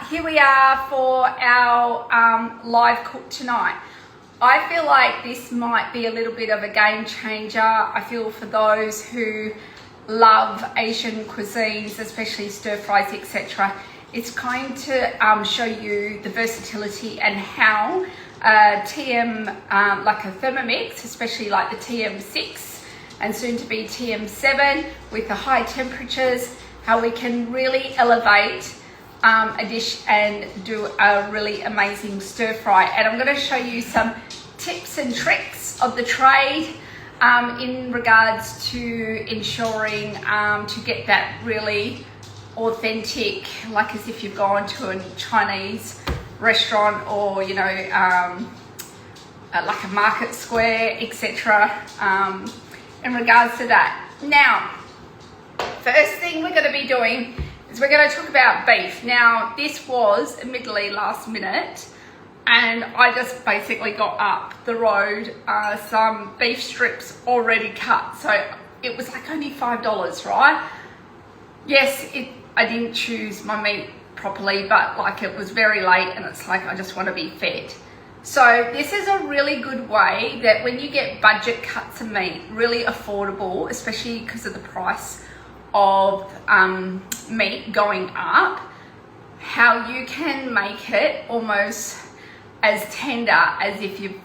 Here we are for our live cook tonight. I feel like this might be a little bit of a game changer. I feel for those who love Asian cuisines, especially stir fries, etc. It's going to show you the versatility and how TM, like a Thermomix, especially like the TM6 and soon to be TM7 with the high temperatures, how we can really elevate a dish and do a really amazing stir fry. And I'm going to show you some tips and tricks of the trade in regards to ensuring to get that really authentic, like as if you've gone to a Chinese restaurant or, you know, like a market square, etc. In regards to that. Now, first thing we're going to be doing is we're going to talk about beef. Now, this was admittedly last minute, and I just basically got up the road some beef strips already cut. So it was like only $5, right? Yes, I didn't choose my meat properly, but like it was very late and it's like I just want to be fed. So this is a really good way that when you get budget cuts of meat, really affordable, especially because of the price of meat going up, how you can make it almost as tender as if you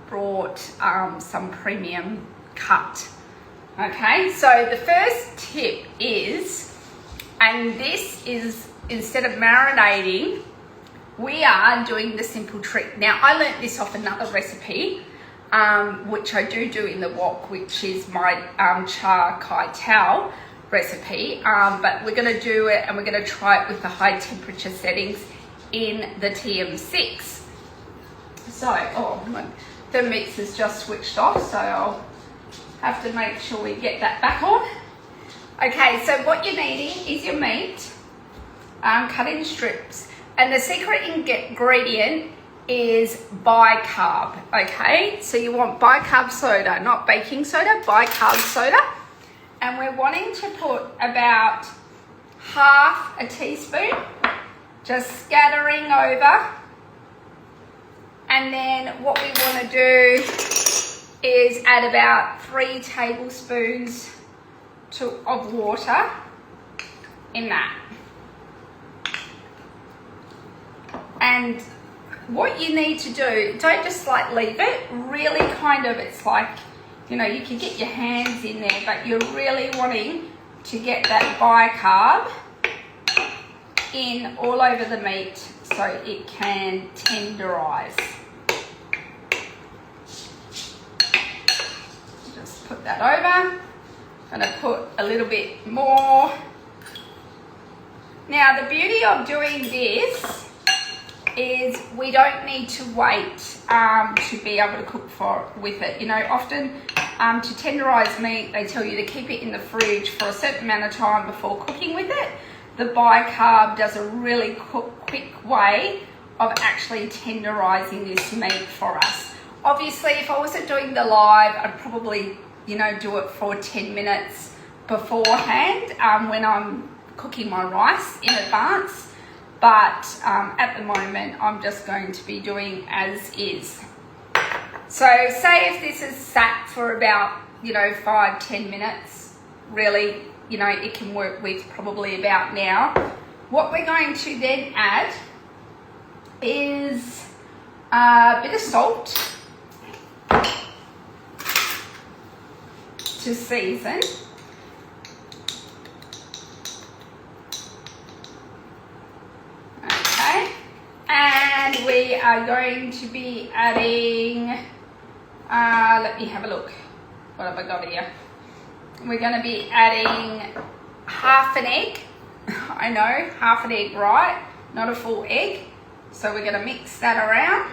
brought some premium cut. Okay, so the first tip is, and this is instead of marinating, we are doing the simple trick. Now, I learnt this off another recipe, which I do in the wok, which is my char kai tao recipe, but we're going to do it and we're going to try it with the high temperature settings in the TM6. So, oh, my Thermomix is just switched off, so I'll have to make sure we get that back on. Okay, so what you're needing is your meat cut in strips, and the secret ingredient is bicarb. Okay, so you want bicarb soda, not baking soda, bicarb soda. And we're wanting to put about half a teaspoon, just scattering over. And then what we want to do is add about 3 tablespoons of water in that. And what you need to do, don't just like leave it, really kind of, it's like, you know, you can get your hands in there, but you're really wanting to get that bicarb in all over the meat so it can tenderize. Just put that over. I'm going to put a little bit more. Now, the beauty of doing this is we don't need to wait to be able to cook with it. You know, often to tenderize meat, they tell you to keep it in the fridge for a certain amount of time before cooking with it. The bicarb does a really quick way of actually tenderizing this meat for us. Obviously, if I wasn't doing the live, I'd probably, you know, do it for 10 minutes beforehand when I'm cooking my rice in advance. But at the moment, I'm just going to be doing as is. So say if this is sat for about, you know, 5-10 minutes, really, you know, it can work with probably about now. What we're going to then add is a bit of salt to season. And we are going to be adding, let me have a look, what have I got here? We're going to be adding half an egg. I know, half an egg, right? Not a full egg. So we're going to mix that around.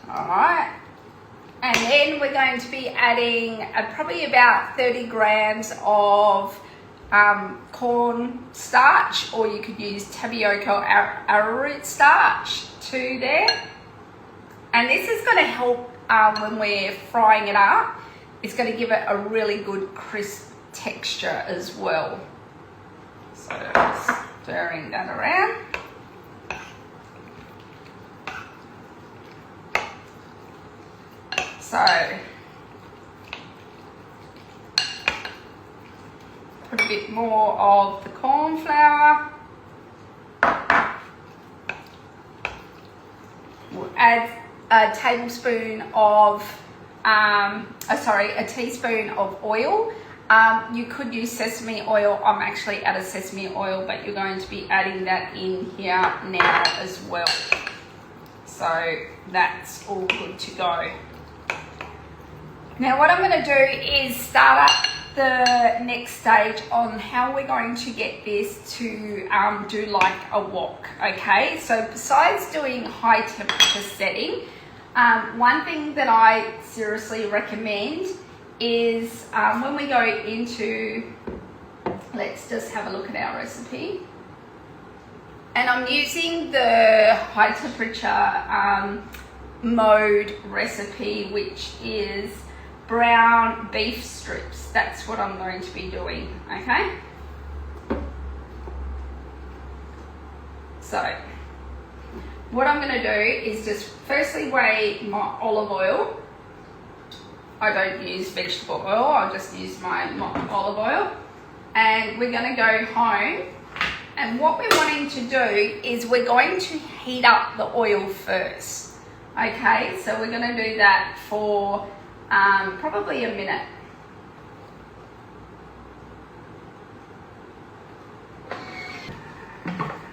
All right. And then we're going to be adding probably about 30 grams of corn starch, or you could use tapioca or arrowroot starch too there. And this is going to help when we're frying it up. It's going to give it a really good crisp texture as well. So just stirring that around. So put a bit more of the corn flour. We'll add a tablespoon of, a teaspoon of oil. You could use sesame oil. I'm actually out of sesame oil, but you're going to be adding that in here now as well. So that's all good to go. Now what I'm going to do is start up the next stage on how we're going to get this to do like a wok. Okay, so besides doing high temperature setting, one thing that I seriously recommend is when we go into, let's just have a look at our recipe, and I'm using the high temperature mode recipe, which is brown beef strips. That's what I'm going to be doing. Okay, so what I'm going to do is just firstly weigh my olive oil. I don't use vegetable oil, I'll just use my olive oil. And we're going to go home, and what we're wanting to do is we're going to heat up the oil first. Okay, so we're going to do that for probably a minute.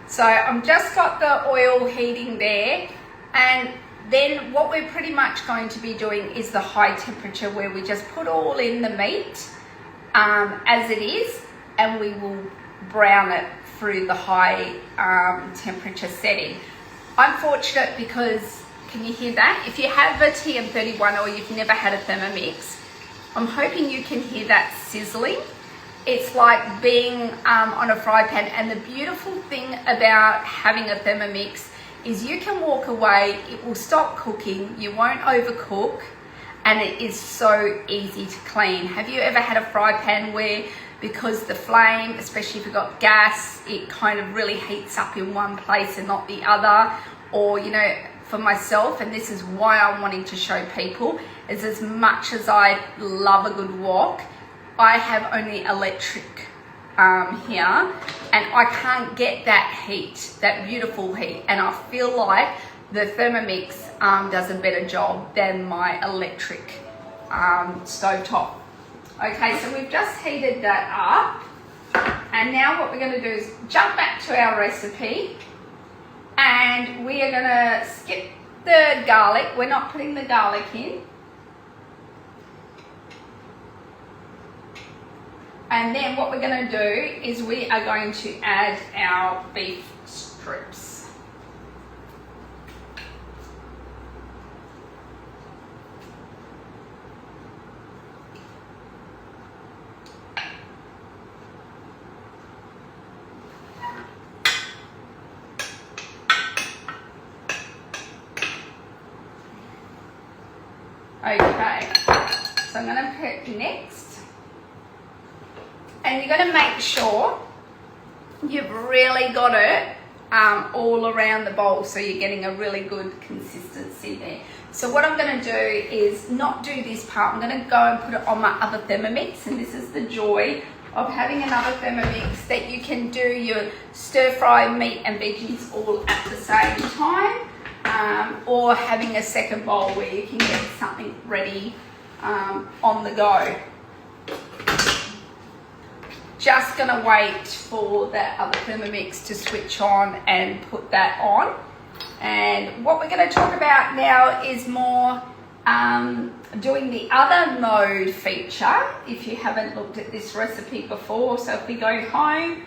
So I've just got the oil heating there, and then what we're pretty much going to be doing is the high temperature, where we just put all in the meat as it is, and we will brown it through the high temperature setting. I'm fortunate because, can you hear that? If you have a TM31 or you've never had a Thermomix, I'm hoping you can hear that sizzling. It's like being on a fry pan, and the beautiful thing about having a Thermomix is you can walk away, it will stop cooking, you won't overcook, and it is so easy to clean. Have you ever had a fry pan where, because the flame, especially if you've got gas, it kind of really heats up in one place and not the other? Or, you know, for myself, and this is why I'm wanting to show people, is as much as I love a good wok, I have only electric here, and I can't get that heat, that beautiful heat, and I feel like the Thermomix does a better job than my electric stovetop. Okay, so we've just heated that up, and now what we're going to do is jump back to our recipe, and we are going to skip the garlic. We're not putting the garlic in. And then what we're going to do is we are going to add our beef strips. Okay, so I'm going to put next. And you're going to make sure you've really got it all around the bowl, so you're getting a really good consistency there. So what I'm going to do is not do this part. I'm going to go and put it on my other Thermomix, and this is the joy of having another Thermomix, that you can do your stir fry meat and veggies all at the same time, or having a second bowl where you can get something ready on the go. Just gonna wait for that other Thermomix to switch on and put that on. And what we're gonna talk about now is more doing the other mode feature, if you haven't looked at this recipe before. So if we go home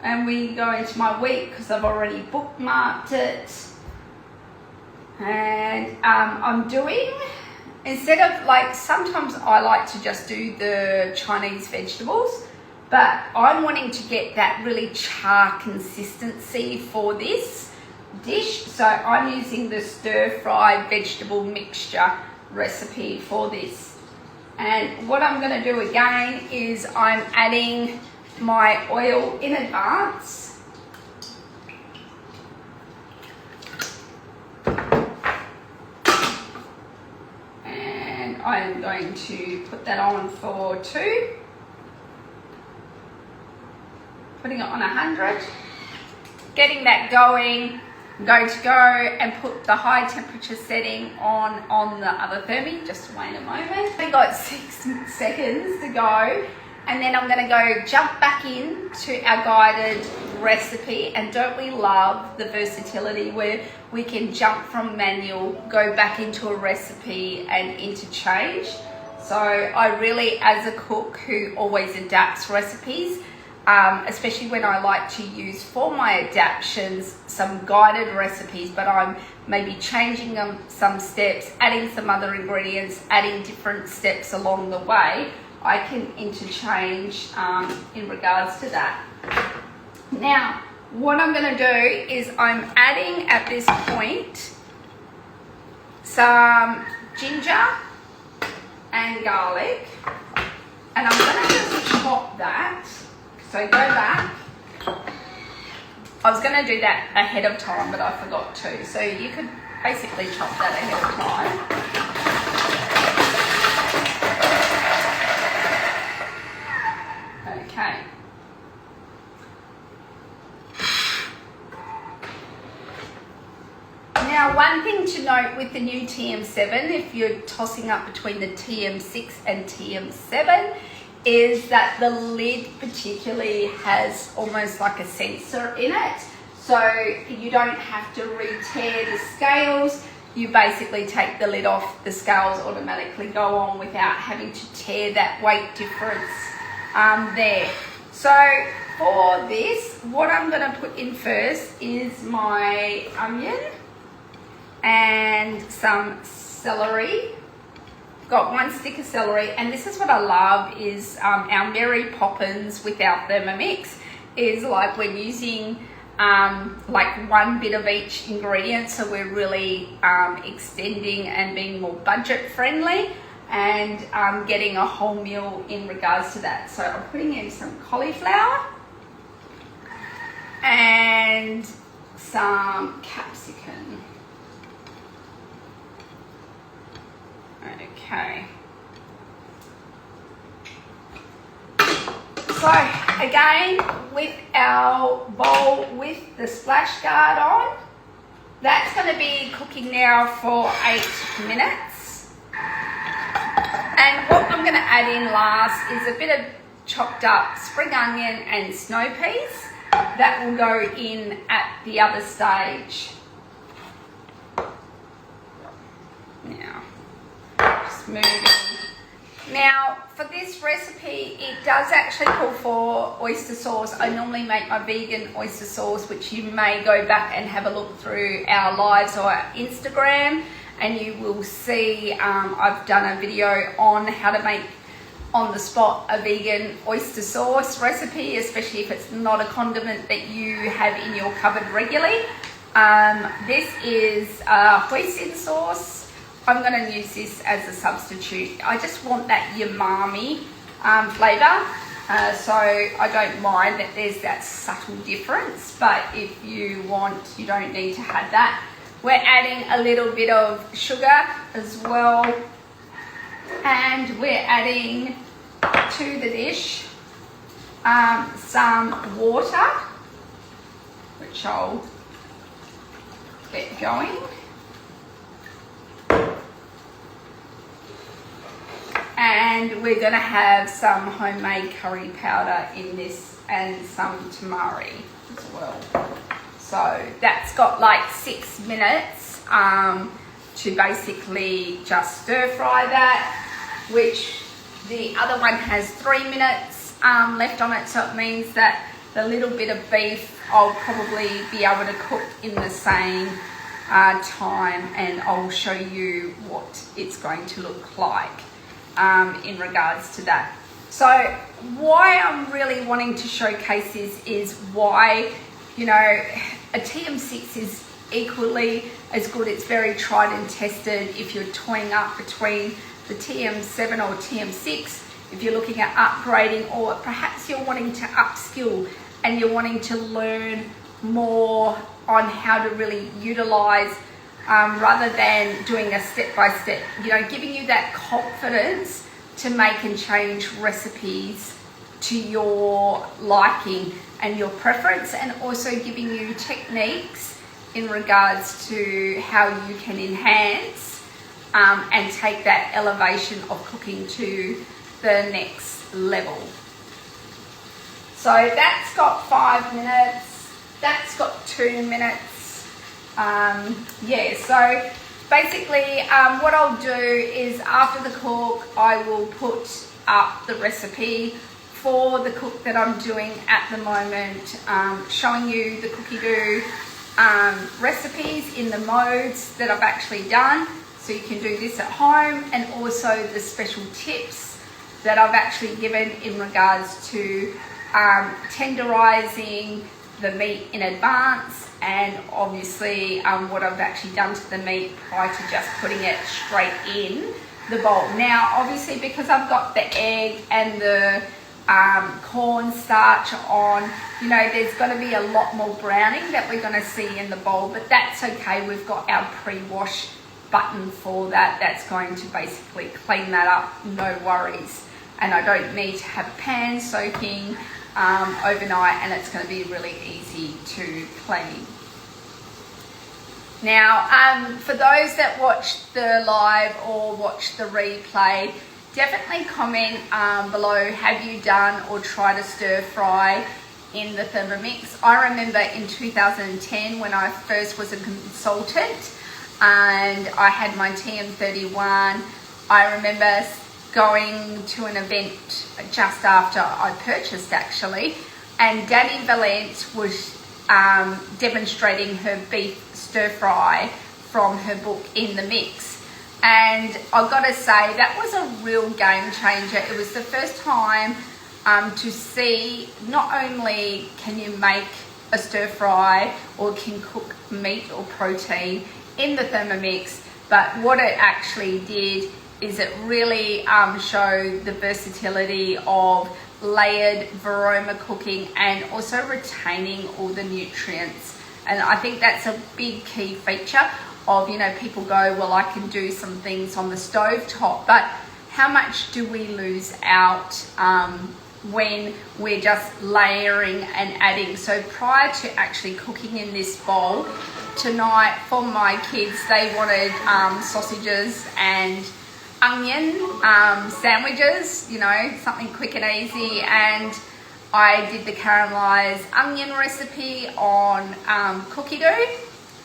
and we go into my week, because I've already bookmarked it, and I'm doing, instead of, like, sometimes I like to just do the Chinese vegetables, but I'm wanting to get that really char consistency for this dish. So I'm using the stir-fried vegetable mixture. recipe for this. And what I'm going to do again is I'm adding my oil in advance. And I'm going to put that on for 2. Putting it on 100. Getting that going. I'm going to go and put the high temperature setting on the other thermi. Just wait a moment. We've got 6 seconds to go, and then I'm going to go jump back into our guided recipe. And don't we love the versatility where we can jump from manual, go back into a recipe and interchange. So I really, as a cook who always adapts recipes, especially when I like to use for my adaptions some guided recipes, but I'm maybe changing them some steps, adding some other ingredients, adding different steps along the way, I can interchange in regards to that. Now, what I'm going to do is I'm adding at this point some ginger and garlic, and I'm going to just chop that. So go back. I was going to do that ahead of time, but I forgot to. So you could basically chop that ahead of time. Okay. Now, one thing to note with the new TM7, if you're tossing up between the TM6 and TM7, is that the lid particularly has almost like a sensor in it. So you don't have to re-tear the scales. You basically take the lid off, the scales automatically go on without having to tear that weight difference there. So for this, what I'm going to put in first is my onion and some celery. Got 1 stick of celery, and this is what I love is our Mary Poppins with our Thermomix is like we're using like 1 bit of each ingredient, so we're really extending and being more budget friendly and getting a whole meal in regards to that. So I'm putting in some cauliflower and some capsicum. Okay. So again, with our bowl with the splash guard on, that's going to be cooking now for 8 minutes. And what I'm going to add in last is a bit of chopped up spring onion and snow peas. That will go in at the other stage. Now, just moving. Now, for this recipe, it does actually call for oyster sauce. I normally make my vegan oyster sauce, which you may go back and have a look through our lives or our Instagram, and you will see I've done a video on how to make on the spot a vegan oyster sauce recipe, especially if it's not a condiment that you have in your cupboard regularly. This is hoisin sauce. I'm going to use this as a substitute. I just want that umami flavour, so I don't mind that there's that subtle difference, but if you want, you don't need to have that. We're adding a little bit of sugar as well, and we're adding to the dish some water, which I'll get going. And we're going to have some homemade curry powder in this and some tamari as well. So that's got like 6 minutes to basically just stir fry that, which the other one has 3 minutes left on it. So it means that the little bit of beef I'll probably be able to cook in the same time, and I'll show you what it's going to look like in regards to that. So why I'm really wanting to showcase this is why, you know, a TM6 is equally as good. It's very tried and tested if you're toying up between the TM7 or TM6, if you're looking at upgrading, or perhaps you're wanting to upskill and you're wanting to learn more on how to really utilize, rather than doing a step-by-step, you know, giving you that confidence to make and change recipes to your liking and your preference, and also giving you techniques in regards to how you can enhance and take that elevation of cooking to the next level. So that's got 5 minutes, that's got 2 minutes. Yeah, so basically what I'll do is after the cook, I will put up the recipe for the cook that I'm doing at the moment, showing you the cookie dough recipes in the modes that I've actually done, so you can do this at home, and also the special tips that I've actually given in regards to tenderizing the meat in advance, and obviously what I've actually done to the meat prior to just putting it straight in the bowl. Now obviously, because I've got the egg and the corn starch on, you know, there's going to be a lot more browning that we're going to see in the bowl, but that's okay. We've got our pre-wash button for that. That's going to basically clean that up, no worries. And I don't need to have a pan soaking overnight, and it's going to be really easy to clean. Now, for those that watch the live or watch the replay, definitely comment below, have you done or tried a stir fry in the Thermomix? I remember in 2010 when I first was a consultant and I had my TM31, I remember going to an event just after I purchased actually, and Danny Valente was demonstrating her beef stir fry from her book In the Mix. And I've got to say, that was a real game changer. It was the first time to see not only can you make a stir fry or can cook meat or protein in the Thermomix, but what it actually did is it really showed the versatility of layered varoma cooking and also retaining all the nutrients. And I think that's a big key feature of, you know, people go, well, I can do some things on the stove top, but how much do we lose out when we're just layering and adding? So prior to actually cooking in this bowl tonight for my kids, they wanted sausages and onion sandwiches, you know, something quick and easy, and I did the caramelized onion recipe on cookie dough.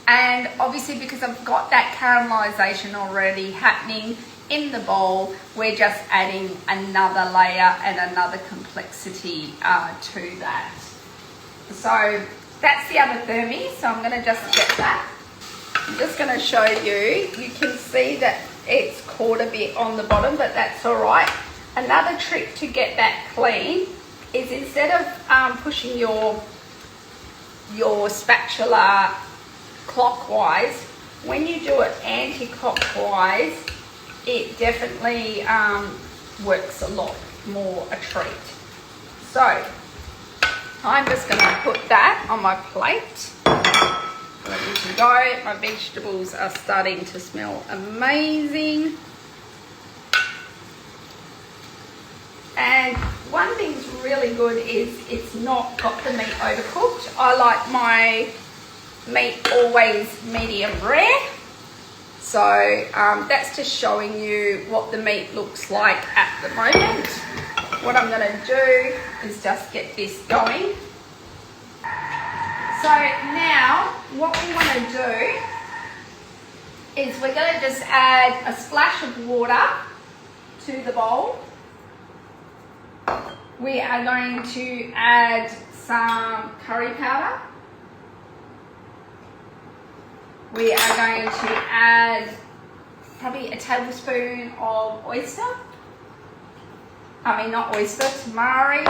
And obviously, because I've got that caramelization already happening in the bowl, we're just adding another layer and another complexity to that. So that's the other thermi, so I'm going to just get that. I'm just going to show you. You can see that it's caught a bit on the bottom, but that's all right. Another trick to get that clean is, instead of pushing your spatula clockwise, when you do it anti-clockwise, it definitely works a lot more a treat. So I'm just going to put that on my plate. Ready to go. My vegetables are starting to smell amazing. And one thing's really good is it's not got the meat overcooked. I like my meat always medium rare. So that's just showing you what the meat looks like at the moment. What I'm going to do is just get this going. So now what we want to do is we're going to just add a splash of water to the bowl. We are going to add some curry powder. We are going to add probably a tablespoon of oyster. I mean, not oyster, tamari.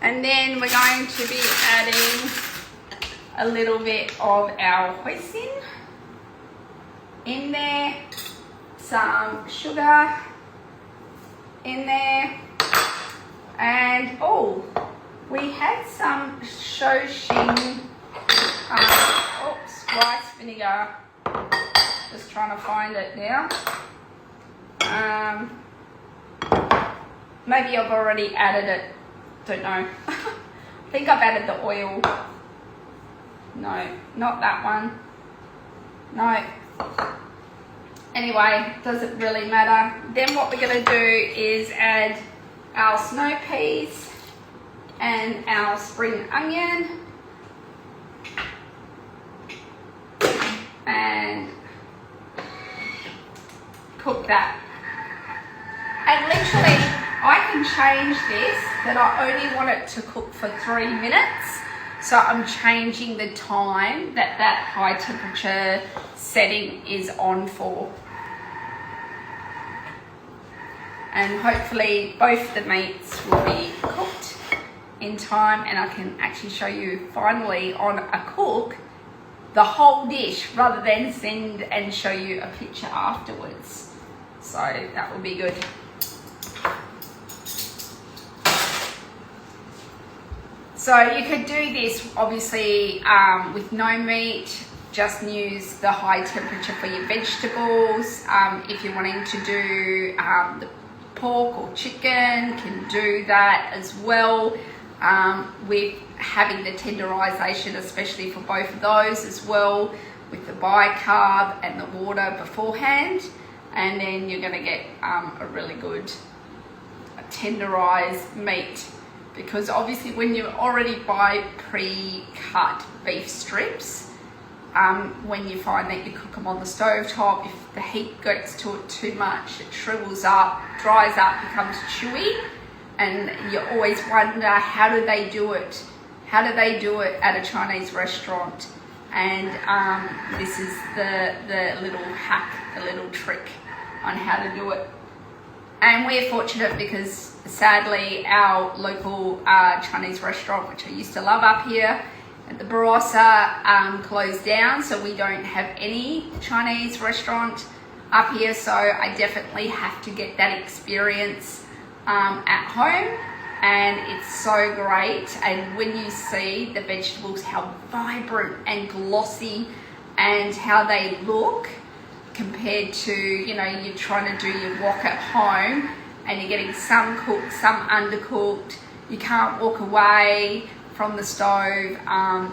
And then we're going to be adding a little bit of our hoisin in there, some sugar in there, and oh, we had some shoshing rice vinegar. Just trying to find it now. Maybe I've already added it. Don't know. I think I've added the oil. No, not that one. No. Anyway, doesn't really matter. Then what we're going to do is add our snow peas and our spring onion. And cook that. And literally, I can change this, but I only want it to cook for 3 minutes. So I'm changing the time that that high temperature setting is on for. And hopefully both the meats will be cooked in time, and I can actually show you finally on a cook the whole dish rather than send and show you a picture afterwards. So that will be good. So you could do this obviously with no meat, just use the high temperature for your vegetables. If you're wanting to do the pork or chicken, can do that as well. With having the tenderization, especially for both of those as well, with the bicarb and the water beforehand, and then you're going to get a really good tenderized meat. Because obviously when you already buy pre-cut beef strips, when you find that you cook them on the stove top, if the heat gets to it too much, it shrivels up, dries up, becomes chewy, and you always wonder, how do they do it? How do they do it at a Chinese restaurant? And this is the little hack, the little trick on how to do it. And we're fortunate because sadly our local Chinese restaurant, which I used to love up here at the Barossa, closed down, so we don't have any Chinese restaurant up here. So I definitely have to get that experience at home, and it's so great. And when you see the vegetables, how vibrant and glossy and how they look compared to, you know, you're trying to do your wok at home and you're getting some cooked, some undercooked, you can't walk away from the stove.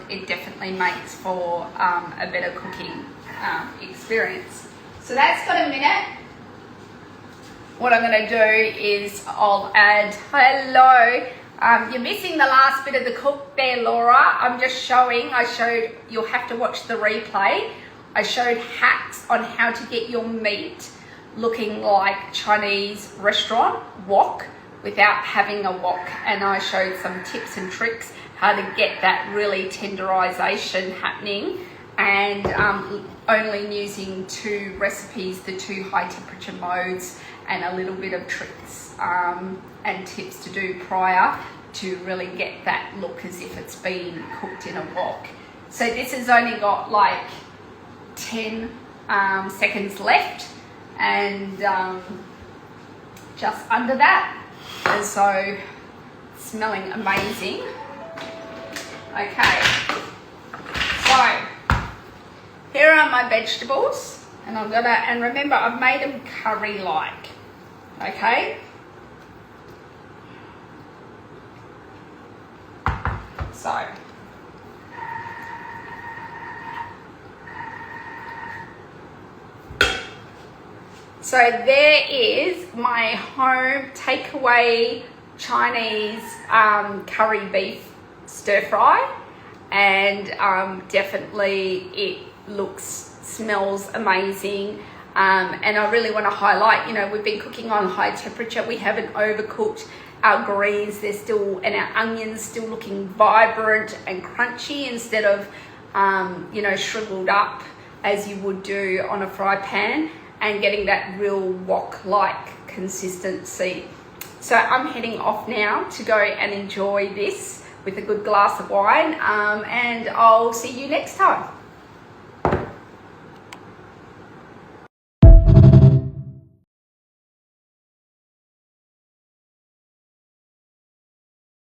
It definitely makes for a better cooking experience. So that's got a minute. What I'm going to do is I'll add, hello, you're missing the last bit of the cook there, Laura. I'm just showing, you'll have to watch the replay. I showed hacks on how to get your meat looking like Chinese restaurant wok without having a wok, and I showed some tips and tricks how to get that really tenderization happening, and only using 2 recipes, the 2 high temperature modes, and a little bit of tricks and tips to do prior to really get that look as if it's been cooked in a wok. So this has only got like 10 seconds left, and just under that, and so smelling amazing. Okay, so here are my vegetables, and and remember, I've made them curry like. Okay, so there is my home takeaway Chinese curry beef stir fry, and definitely it smells amazing. And I really want to highlight, you know, we've been cooking on high temperature. We haven't overcooked our greens. They're still, and our onions still looking vibrant and crunchy instead of, you know, shriveled up as you would do on a fry pan, and getting that real wok-like consistency. So I'm heading off now to go and enjoy this with a good glass of wine, and I'll see you next time.